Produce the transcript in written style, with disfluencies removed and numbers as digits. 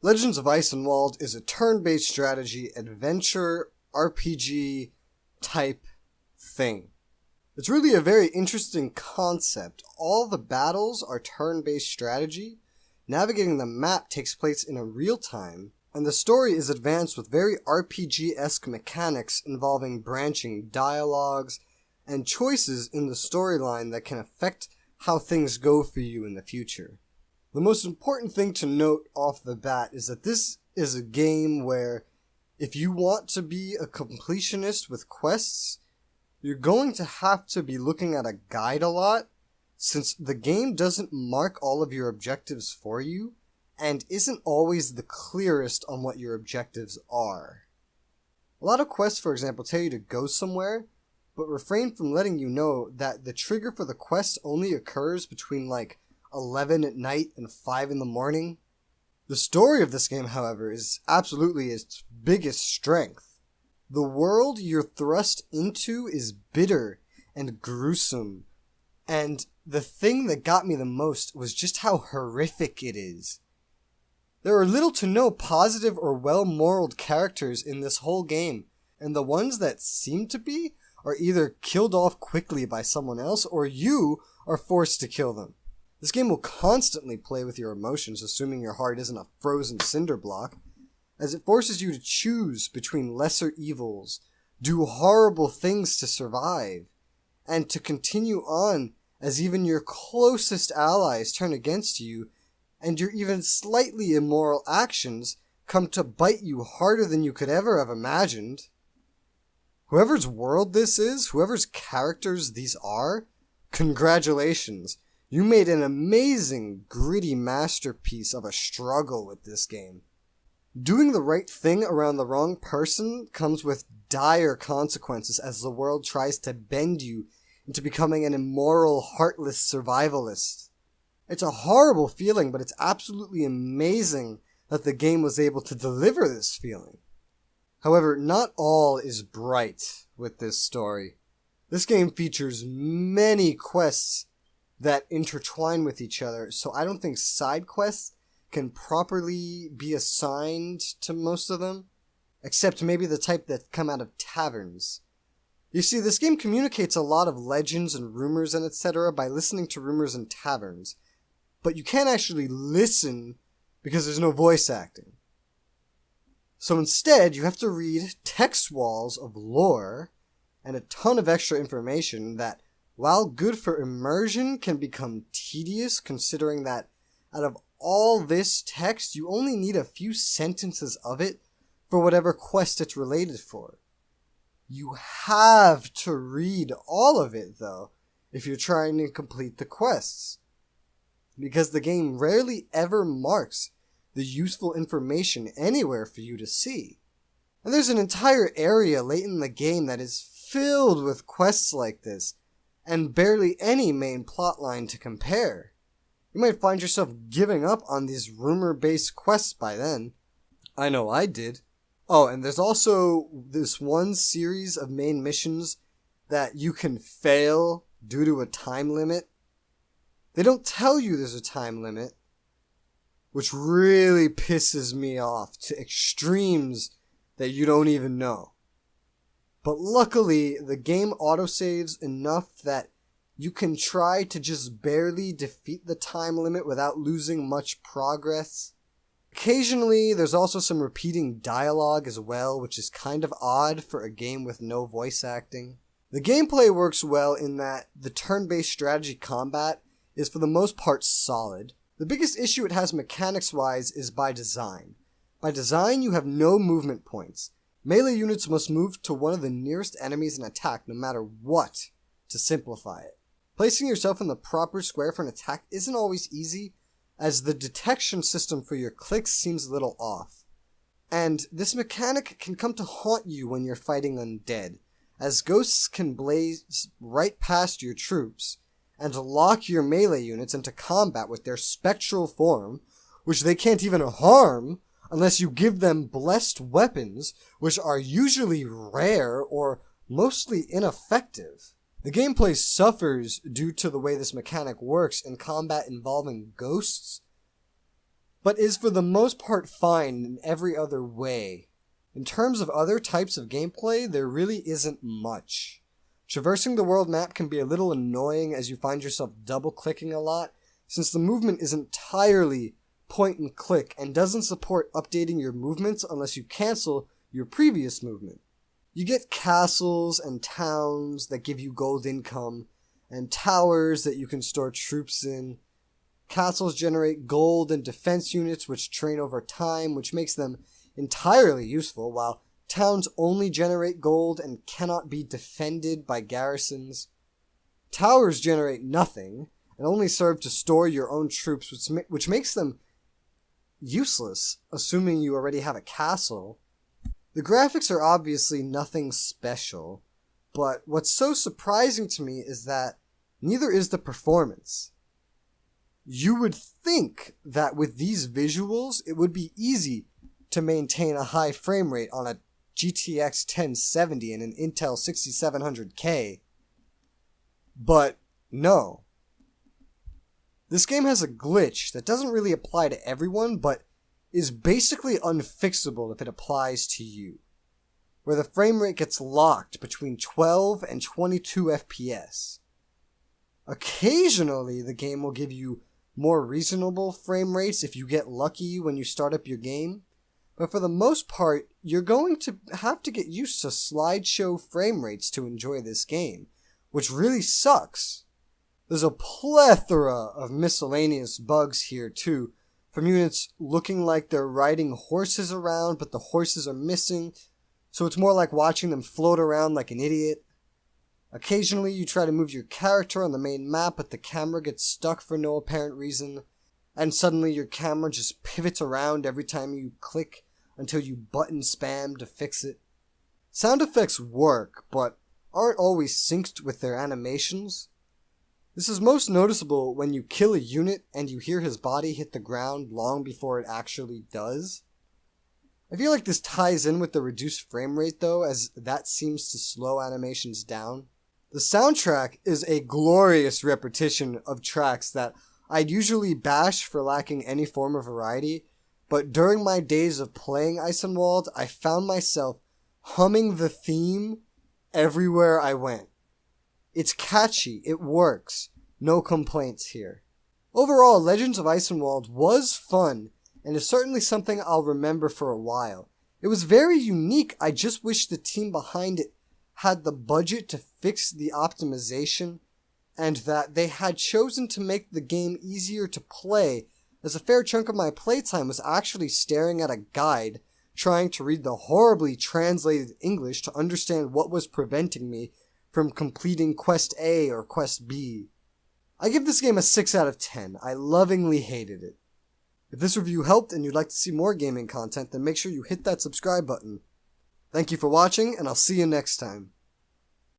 Legends of Eisenwald is a turn-based strategy, adventure, RPG type thing. It's really a very interesting concept. All the battles are turn-based strategy, navigating the map takes place in a real time, and the story is advanced with very RPG-esque mechanics involving branching dialogues and choices in the storyline that can affect how things go for you in the future. The most important thing to note off the bat is that this is a game where if you want to be a completionist with quests, you're going to have to be looking at a guide a lot, since the game doesn't mark all of your objectives for you, and isn't always the clearest on what your objectives are. A lot of quests, for example, tell you to go somewhere, but refrain from letting you know that the trigger for the quest only occurs between 11 at night and 5 in the morning. The story of this game, however, is absolutely its biggest strength. The world you're thrust into is bitter and gruesome, and the thing that got me the most was just how horrific it is. There are little to no positive or well-moraled characters in this whole game, and the ones that seem to be are either killed off quickly by someone else or you are forced to kill them. This game will constantly play with your emotions, assuming your heart isn't a frozen cinder block, as it forces you to choose between lesser evils, do horrible things to survive, and to continue on as even your closest allies turn against you, and your even slightly immoral actions come to bite you harder than you could ever have imagined. Whoever's world this is, whoever's characters these are, congratulations. You made an amazing, gritty masterpiece of a struggle with this game. Doing the right thing around the wrong person comes with dire consequences as the world tries to bend you into becoming an immoral, heartless survivalist. It's a horrible feeling, but it's absolutely amazing that the game was able to deliver this feeling. However, not all is bright with this story. This game features many quests that intertwine with each other, so I don't think side quests can properly be assigned to most of them, except maybe the type that come out of taverns. You see, this game communicates a lot of legends and rumors and etc. by listening to rumors in taverns, but you can't actually listen because there's no voice acting. So instead, you have to read text walls of lore and a ton of extra information that, while good for immersion, can become tedious considering that out of all this text, you only need a few sentences of it for whatever quest it's related for. You have to read all of it, though, if you're trying to complete the quests, because the game rarely ever marks the useful information anywhere for you to see. And there's an entire area late in the game that is filled with quests like this, and barely any main plotline to compare. You might find yourself giving up on these rumor-based quests by then. I know I did. Oh, and there's also this one series of main missions that you can fail due to a time limit. They don't tell you there's a time limit, which really pisses me off to extremes that you don't even know. But luckily, the game autosaves enough that you can try to just barely defeat the time limit without losing much progress. Occasionally, there's also some repeating dialogue as well, which is kind of odd for a game with no voice acting. The gameplay works well in that the turn-based strategy combat is for the most part solid. The biggest issue it has mechanics-wise is by design. By design, you have no movement points. Melee units must move to one of the nearest enemies and attack no matter what, to simplify it. Placing yourself in the proper square for an attack isn't always easy, as the detection system for your clicks seems a little off. And this mechanic can come to haunt you when you're fighting undead, as ghosts can blaze right past your troops, and lock your melee units into combat with their spectral form, which they can't even harm unless you give them blessed weapons, which are usually rare or mostly ineffective. The gameplay suffers due to the way this mechanic works in combat involving ghosts, but is for the most part fine in every other way. In terms of other types of gameplay, there really isn't much. Traversing the world map can be a little annoying as you find yourself double-clicking a lot, since the movement is entirely point and click and doesn't support updating your movements unless you cancel your previous movement. You get castles and towns that give you gold income, and towers that you can store troops in. Castles generate gold and defense units which train over time, which makes them entirely useful, while towns only generate gold and cannot be defended by garrisons. Towers generate nothing, and only serve to store your own troops, which makes them useless, assuming you already have a castle. The graphics are obviously nothing special, but what's so surprising to me is that neither is the performance. You would think that with these visuals, it would be easy to maintain a high frame rate on a GTX 1070 and an Intel 6700K, but no. This game has a glitch that doesn't really apply to everyone, but is basically unfixable if it applies to you, where the frame rate gets locked between 12 and 22 FPS. Occasionally, the game will give you more reasonable frame rates if you get lucky when you start up your game, but for the most part, you're going to have to get used to slideshow frame rates to enjoy this game, which really sucks. There's a plethora of miscellaneous bugs here too, from units looking like they're riding horses around, but the horses are missing, so it's more like watching them float around like an idiot. Occasionally you try to move your character on the main map, but the camera gets stuck for no apparent reason, and suddenly your camera just pivots around every time you click until you button spam to fix it. Sound effects work, but aren't always synced with their animations. This is most noticeable when you kill a unit and you hear his body hit the ground long before it actually does. I feel like this ties in with the reduced frame rate though, as that seems to slow animations down. The soundtrack is a glorious repetition of tracks that I'd usually bash for lacking any form of variety, but during my days of playing Eisenwald, I found myself humming the theme everywhere I went. It's catchy, it works, no complaints here. Overall, Legends of Eisenwald was fun, and is certainly something I'll remember for a while. It was very unique, I just wish the team behind it had the budget to fix the optimization, and that they had chosen to make the game easier to play, as a fair chunk of my playtime was actually staring at a guide, trying to read the horribly translated English to understand what was preventing me from completing Quest A or Quest B. I give this game a 6 out of 10. I lovingly hated it. If this review helped and you'd like to see more gaming content, then make sure you hit that subscribe button. Thank you for watching, and I'll see you next time.